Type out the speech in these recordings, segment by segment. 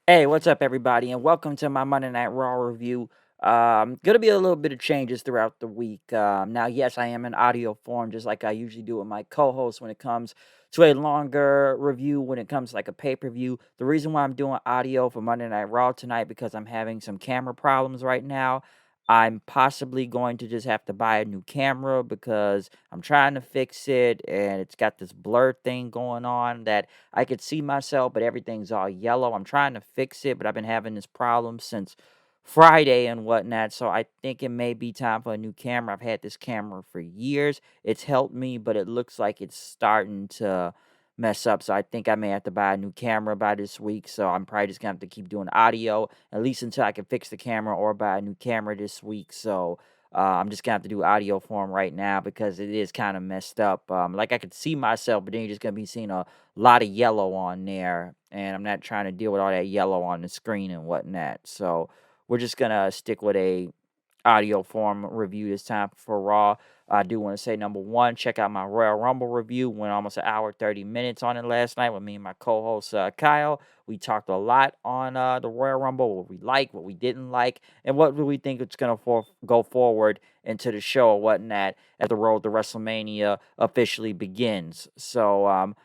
Hey, what's up, everybody, and welcome to my Monday Night Raw review. Gonna be a little bit of changes throughout the week. Now, yes, I am in audio form, just like I usually do with my co-host when it comes to a longer review, when it comes to like a pay-per-view. The reason why I'm doing audio for Monday Night Raw tonight because I'm having some camera problems right now. I'm possibly going to just have to buy a new camera because I'm trying to fix it, and it's got this blur thing going on that I could see myself, but everything's all yellow. I'm trying to fix it, but I've been having this problem since Friday and whatnot. So I think it may be time for a new camera. I've had this camera for years. It's helped me, but it looks like it's starting to mess up. So I think I may have to buy a new camera by this week. So I'm probably just gonna have to keep doing audio at least until I can fix the camera or buy a new camera this week. So I'm just gonna have to do audio form right now because it is kind of messed up. Like I could see myself, but then you're just gonna be seeing a lot of yellow on there, and I'm not trying to deal with all that yellow on the screen and whatnot. So we're just gonna stick with a audio form review this time for Raw. I do want to say number one, check out my Royal Rumble review. Went almost an hour 30 minutes on it last night with me and my co-host Kyle. We talked a lot on the Royal Rumble, what we like, what we didn't like, and what do we think it's gonna go forward into the show or whatnot as the road to WrestleMania officially begins. So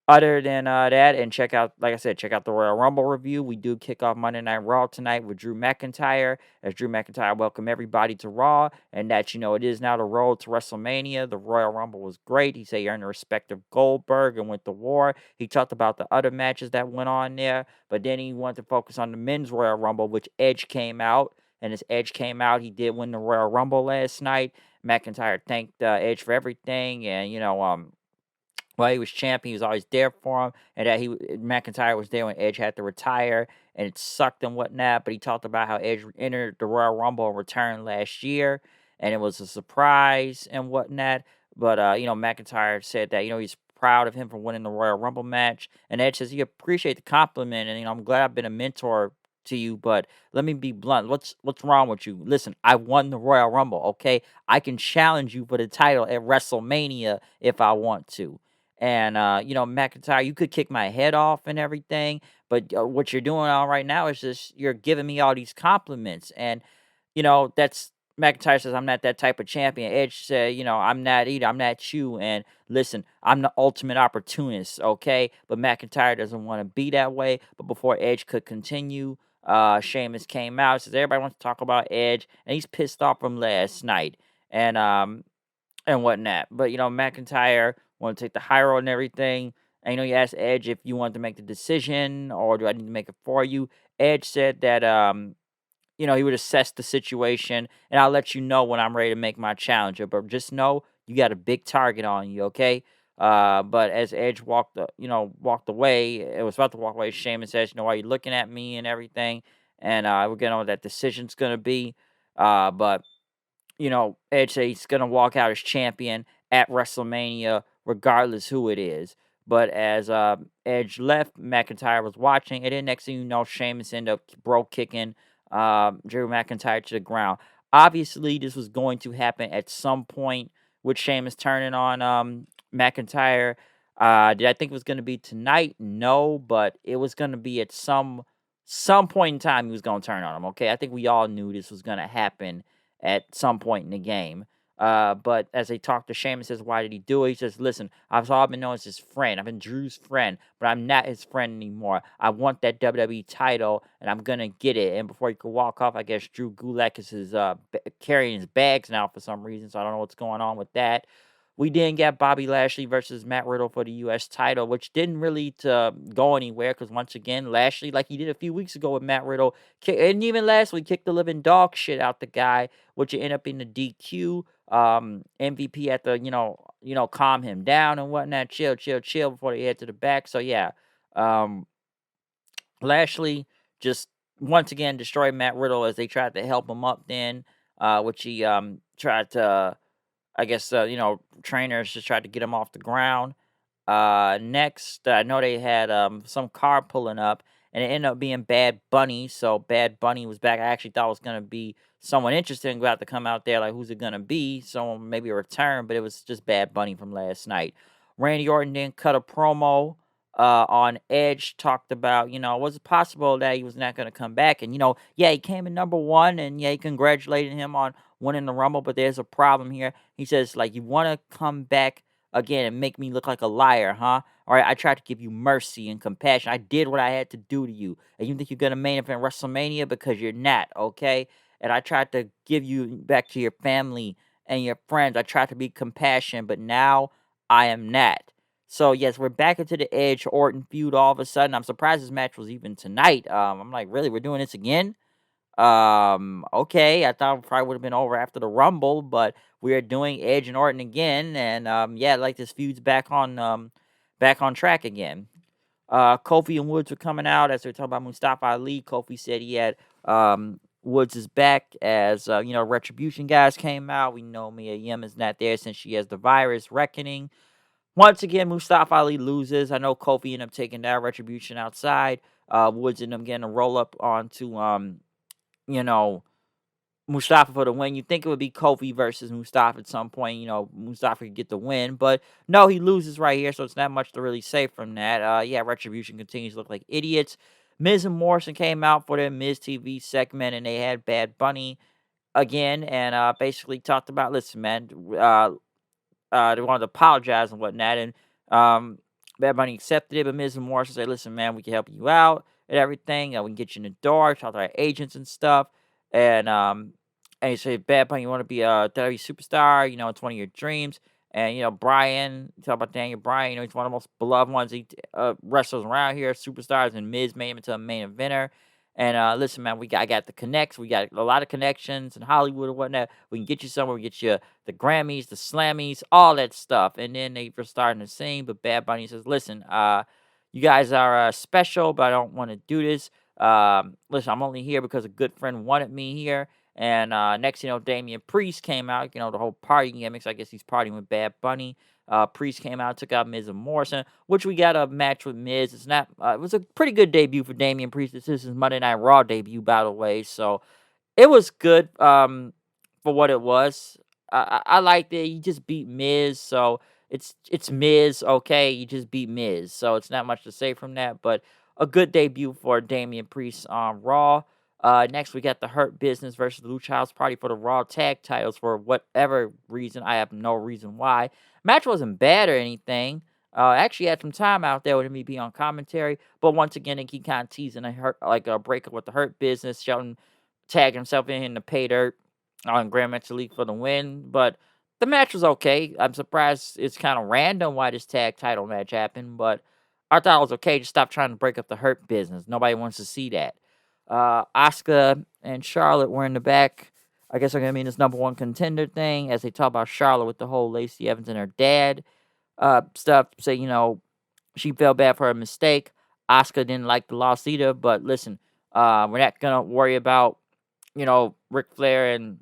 other than that, and check out, like I said, check out the Royal Rumble review. We do kick off Monday Night Raw tonight with Drew McIntyre. As Drew McIntyre welcome everybody to Raw, and that it is now the road to WrestleMania. The Royal Rumble was great. He said he earned the respect of Goldberg and went to war. He talked about the other matches that went on there, but then he wanted to focus on the men's Royal Rumble, which Edge came out. And as Edge came out, he did win the Royal Rumble last night. McIntyre thanked Edge for everything, and while he was champion, he was always there for him, and that McIntyre was there when Edge had to retire, and it sucked and whatnot. But he talked about how Edge entered the Royal Rumble and returned last year, and it was a surprise and whatnot. But McIntyre said that he's proud of him for winning the Royal Rumble match, and Edge says he appreciate the compliment, and I'm glad I've been a mentor to you. But let me be blunt. What's wrong with you? Listen, I won the Royal Rumble. Okay, I can challenge you for the title at WrestleMania if I want to. And McIntyre, you could kick my head off and everything, but what you're doing all right now is just you're giving me all these compliments, and that's McIntyre says I'm not that type of champion. Edge said, I'm not either. I'm not you. And listen, I'm the ultimate opportunist, okay? But McIntyre doesn't want to be that way. But before Edge could continue, Sheamus came out, says everybody wants to talk about Edge, and he's pissed off from last night. And whatnot. But McIntyre want to take the high road and everything. And you asked Edge if you wanted to make the decision or do I need to make it for you. Edge said that he would assess the situation and I'll let you know when I'm ready to make my challenger. But just know you got a big target on you, okay? But as Edge walked away, it was about to walk away. Sheamus says, why you looking at me and everything, and we're getting on what that decision's gonna be. But Edge said he's gonna walk out as champion at WrestleMania, regardless who it is. But as Edge left, McIntyre was watching, and then next thing you know, Sheamus ended up bro kicking Drew McIntyre to the ground. Obviously, this was going to happen at some point with Sheamus turning on McIntyre. Did I think it was going to be tonight? No, but it was going to be at some point in time he was going to turn on him. Okay, I think we all knew this was going to happen at some point in the game. But as they talk to Sheamus, says, why did he do it? He says, listen, I've been known as his friend. I've been Drew's friend, but I'm not his friend anymore. I want that WWE title, and I'm going to get it. And before he could walk off, I guess Drew Gulak is carrying his bags now for some reason, so I don't know what's going on with that. We didn't get Bobby Lashley versus Matt Riddle for the U.S. title, which didn't really go anywhere because, once again, Lashley, like he did a few weeks ago with Matt Riddle, and even last week, kicked the living dog shit out the guy, which ended up in the DQ. MVP had to, calm him down and whatnot, chill before they head to the back. So, yeah, um, Lashley just once again destroyed Matt Riddle as they tried to help him up then, which he tried to, I guess, trainers just tried to get him off the ground. Next, I know they had some car pulling up, and it ended up being Bad Bunny. So Bad Bunny was back. I actually thought it was gonna be someone interesting about to come out there. Like, who's it gonna be? Someone maybe a return, but it was just Bad Bunny from last night. Randy Orton then cut a promo. on Edge talked about, was it possible that he was not going to come back? And, yeah, he came in number one, and yeah, he congratulated him on winning the Rumble, but there's a problem here. He says, like, you want to come back again and make me look like a liar, huh? All right, I tried to give you mercy and compassion. I did what I had to do to you. And you think you're going to main event WrestleMania because you're not, okay? And I tried to give you back to your family and your friends. I tried to be compassionate, but now I am not. So yes, we're back into the Edge Orton feud all of a sudden. I'm surprised this match was even tonight. I'm like, really, we're doing this again? Okay, I thought it probably would have been over after the Rumble, but we are doing Edge and Orton again, and yeah, like this feud's back on track again. Kofi and Woods were coming out as they're talking about Mustafa Ali. Kofi said he had Woods is back as Retribution guys came out. We know Mia Yim is not there since she has the virus reckoning. Once again, Mustafa Ali loses. I know Kofi ended up taking that Retribution outside. Woods ended up getting a roll up onto you know, Mustafa for the win. You think it would be Kofi versus Mustafa at some point. Mustafa could get the win, but no, he loses right here, so it's not much to really say from that. Yeah, Retribution continues to look like idiots. Miz and Morrison came out for their Miz TV segment, and they had Bad Bunny again, and basically talked about, listen, man, they wanted to apologize and whatnot, and Bad Bunny accepted it, but Miz and Morrison said, listen, man, we can help you out and everything. We can get you in the door, talk to our agents and stuff. And he said, Bad Bunny, you want to be a WWE superstar, it's one of your dreams. And, Brian, talk about Daniel Bryan, he's one of the most beloved ones. He wrestles around here, superstars, and Miz made him into a main eventer. And listen, man, I got the connects. We got a lot of connections in Hollywood and whatnot. We can get you somewhere. We get you the Grammys, the Slammies, all that stuff. And then they were starting to sing. But Bad Bunny says, listen, you guys are special, but I don't want to do this. Listen, I'm only here because a good friend wanted me here. And next, Damian Priest came out, the whole party gimmicks. I guess he's partying with Bad Bunny. Priest came out, took out Miz and Morrison, which we got a match with Miz. It's not. It was a pretty good debut for Damian Priest. This is his Monday Night Raw debut, by the way. So it was good for what it was. I liked it. He just beat Miz, so it's Miz. Okay, he just beat Miz, so it's not much to say from that. But a good debut for Damian Priest on Raw. Next, we got the Hurt Business versus the Lucha House Party for the Raw Tag Titles for whatever reason. I have no reason why. Match wasn't bad or anything. Actually had some time out there with me be on commentary, but once again, they keep kind of teasing a breakup with the Hurt Business. Shelton tagged himself in the pay dirt on Grandmaster League for the win, but the match was okay. I'm surprised it's kind of random why this tag title match happened, but I thought it was okay. Just stop trying to break up the Hurt Business. Nobody wants to see that. Asuka and Charlotte were in the back. I guess they're going to be in this number one contender thing as they talk about Charlotte with the whole Lacey Evans and her dad stuff. Say, she felt bad for her mistake. Asuka didn't like the loss either, but listen, we're not going to worry about, Ric Flair and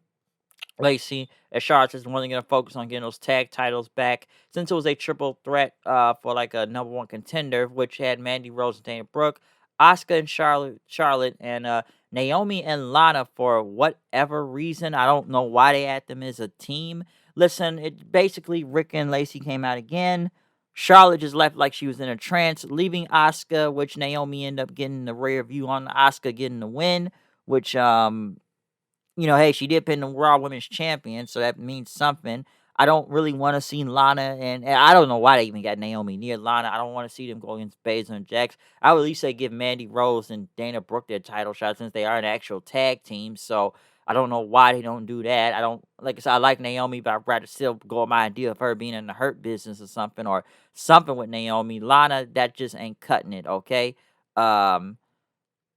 Lacey, as Charlotte is only going to focus on getting those tag titles back since it was a triple threat for like a number one contender, which had Mandy Rose and Dana Brooke, Asuka and Charlotte, and Naomi and Lana for whatever reason. I don't know why they had them as a team. Listen, it basically Rick and Lacey came out again. Charlotte just left like she was in a trance, leaving Asuka, which Naomi ended up getting the rear view on Asuka getting the win, which hey, she did pin the Raw Women's Champion, so that means something. I don't really want to see Lana, and I don't know why they even got Naomi near Lana. I don't want to see them go against Baszler and Jax. I would at least say give Mandy Rose and Dana Brooke their title shot since they are an actual tag team. So I don't know why they don't do that. Like I said, I like Naomi, but I'd rather still go with my idea of her being in the Hurt Business or something with Naomi. Lana, that just ain't cutting it, okay? Um,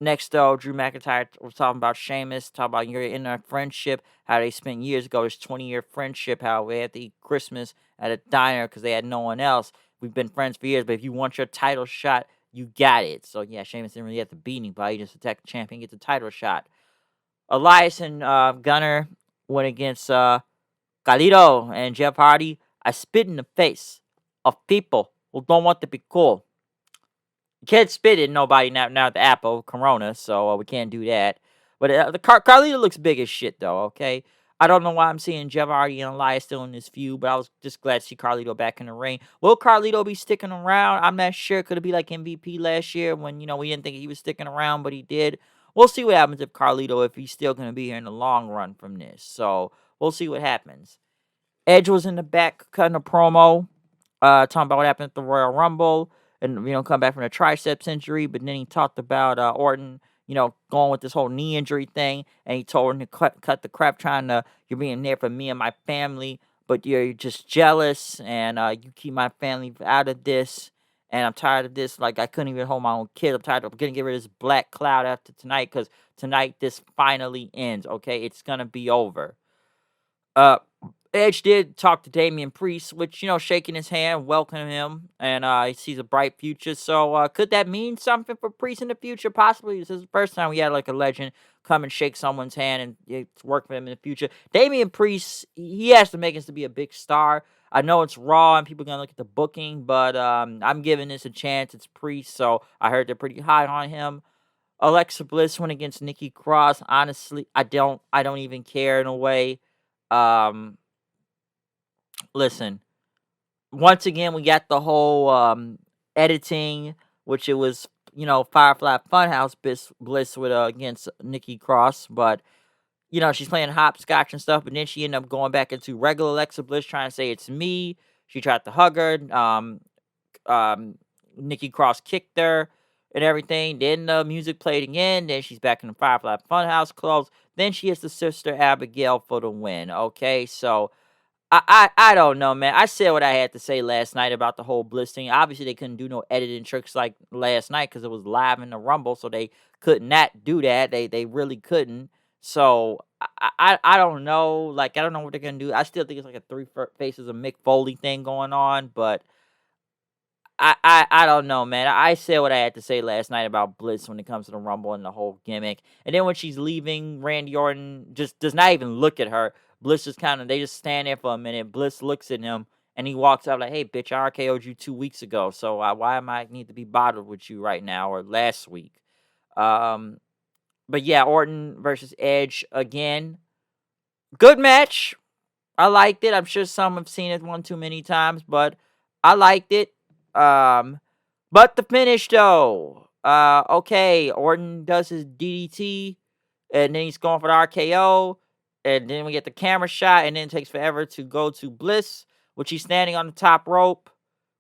Next, though, Drew McIntyre was talking about Sheamus, talking about your inner friendship, how they spent years ago, this 20-year friendship, how they had to eat Christmas at a diner because they had no one else. We've been friends for years, but if you want your title shot, you got it. So, yeah, Sheamus didn't really have to beat anybody. He just attacked the champion, gets a title shot. Elias and Gunner went against Carlito and Jeff Hardy. I spit in the face of people who don't want to be cool. Can't spit in nobody now at the Apple Corona, so we can't do that. But the Carlito looks big as shit, though, okay? I don't know why I'm seeing Jeff Hardy and Elias still in this feud, but I was just glad to see Carlito back in the ring. Will Carlito be sticking around? I'm not sure. Could it be like MVP last year when, we didn't think he was sticking around, but he did? We'll see what happens if Carlito, if he's still going to be here in the long run from this. So we'll see what happens. Edge was in the back cutting a promo, talking about what happened at the Royal Rumble and, come back from a triceps injury. But then he talked about Orton, going with this whole knee injury thing. And he told him to cut the crap trying to, you're being there for me and my family, but you're just jealous and you keep my family out of this. And I'm tired of this. Like, I couldn't even hold my own kid. I'm tired of going to get rid of this black cloud after tonight because tonight this finally ends, okay? It's going to be over. Edge did talk to Damian Priest, which, shaking his hand, welcoming him, and he sees a bright future. So, could that mean something for Priest in the future? Possibly. This is the first time we had, like, a legend come and shake someone's hand and it's work for him in the future. Damian Priest, he has to make us to be a big star. I know it's Raw and people are going to look at the booking, but I'm giving this a chance. It's Priest, so I heard they're pretty high on him. Alexa Bliss went against Nikki Cross. Honestly, I don't even care in a way. Um, Listen, once again, we got the whole editing, which it was, Firefly Funhouse Bliss with against Nikki Cross, but she's playing hopscotch and stuff, but then she ended up going back into regular Alexa Bliss, trying to say it's me. She tried to hug her. Nikki Cross kicked her and everything. Then the music played again. Then she's back in the Firefly Funhouse clothes. Then she hits the sister Abigail for the win. Okay, so I don't know, man. I said what I had to say last night about the whole Bliss thing. Obviously, they couldn't do no editing tricks like last night because it was live in the Rumble, so they could not do that. They really couldn't. So I don't know. Like, I don't know what they're gonna do. I still think it's like a three faces of Mick Foley thing going on, but I don't know, man. I said what I had to say last night about Bliss when it comes to the Rumble and the whole gimmick. And then when she's leaving, Randy Orton just does not even look at her. Bliss just they just stand there for a minute. Bliss looks at him and he walks up like, "Hey, bitch, I RKO'd you 2 weeks ago. So why am I need to be bothered with you right now or last week?" Um, but yeah, Orton versus Edge again. Good match. I liked it. I'm sure some have seen it one too many times, but I liked it. Um, but the finish though. Okay, Orton does his DDT, and then he's going for the RKO, and then we get the camera shot, and then it takes forever to go to Bliss, which he's standing on the top rope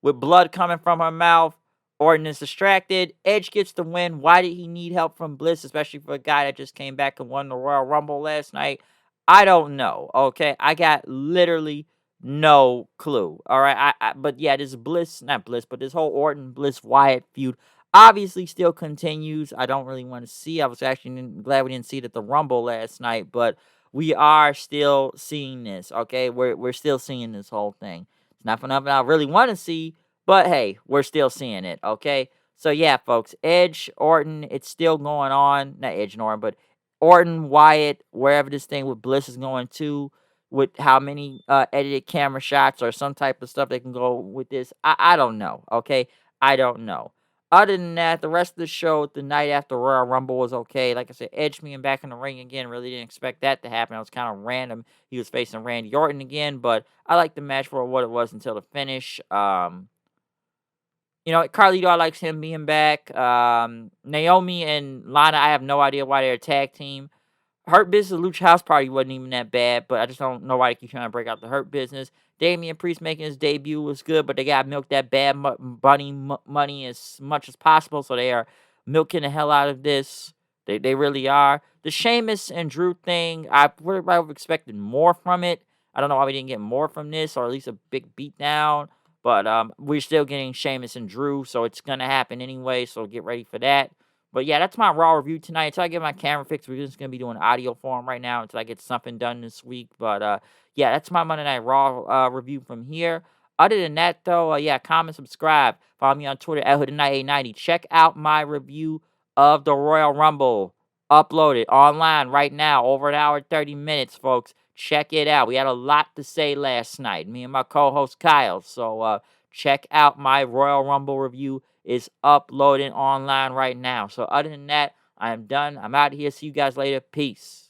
with blood coming from her mouth. Orton is distracted. Edge gets the win. Why did he need help from Bliss, especially for a guy that just came back and won the Royal Rumble last night? I don't know. Okay, I got literally no clue. All right, but yeah, this Bliss, not Bliss, but this whole Orton Bliss Wyatt feud obviously still continues. I don't really want to see. I was actually glad we didn't see it at the Rumble last night, but we are still seeing this. Okay, we're still seeing this whole thing. It's not for nothing I really want to see, but hey, we're still seeing it. Okay, so yeah, folks, Edge Orton, it's still going on. Not Edge and Orton, but Orton, Wyatt, wherever this thing with Bliss is going to, with how many edited camera shots or some type of stuff they can go with this. I don't know. Okay, I don't know. Other than that, the rest of the show, the night after Royal Rumble was okay. Like I said, Edge being back in the ring again, really didn't expect that to happen. It was kind of random. He was facing Randy Orton again, but I liked the match for what it was until the finish. Carlito, I likes him being back. Naomi and Lana, I have no idea why they're a tag team. Hurt Business Lucha House Party wasn't even that bad, but I just don't know why they keep trying to break out the Hurt Business. Damian Priest making his debut was good, but they got to milk that bad bunny money as much as possible, so they are milking the hell out of this. They really are. The Sheamus and Drew thing, I would have expected more from it. I don't know why we didn't get more from this, or at least a big beatdown. But we're still getting Sheamus and Drew, so it's going to happen anyway, so get ready for that. But yeah, that's my Raw review tonight. Until I get my camera fixed, we're just going to be doing audio form right now until I get something done this week. But yeah, that's my Monday Night Raw review from here. Other than that, though, yeah, comment, subscribe. Follow me on Twitter at HoodandKnight890. Check out my review of the Royal Rumble. Uploaded online right now. Over an hour, 30 minutes, folks. Check it out. We had a lot to say last night. Me and my co-host Kyle. So check out my Royal Rumble review. Is uploading online right now. So other than that, I am done. I'm out of here. See you guys later. Peace.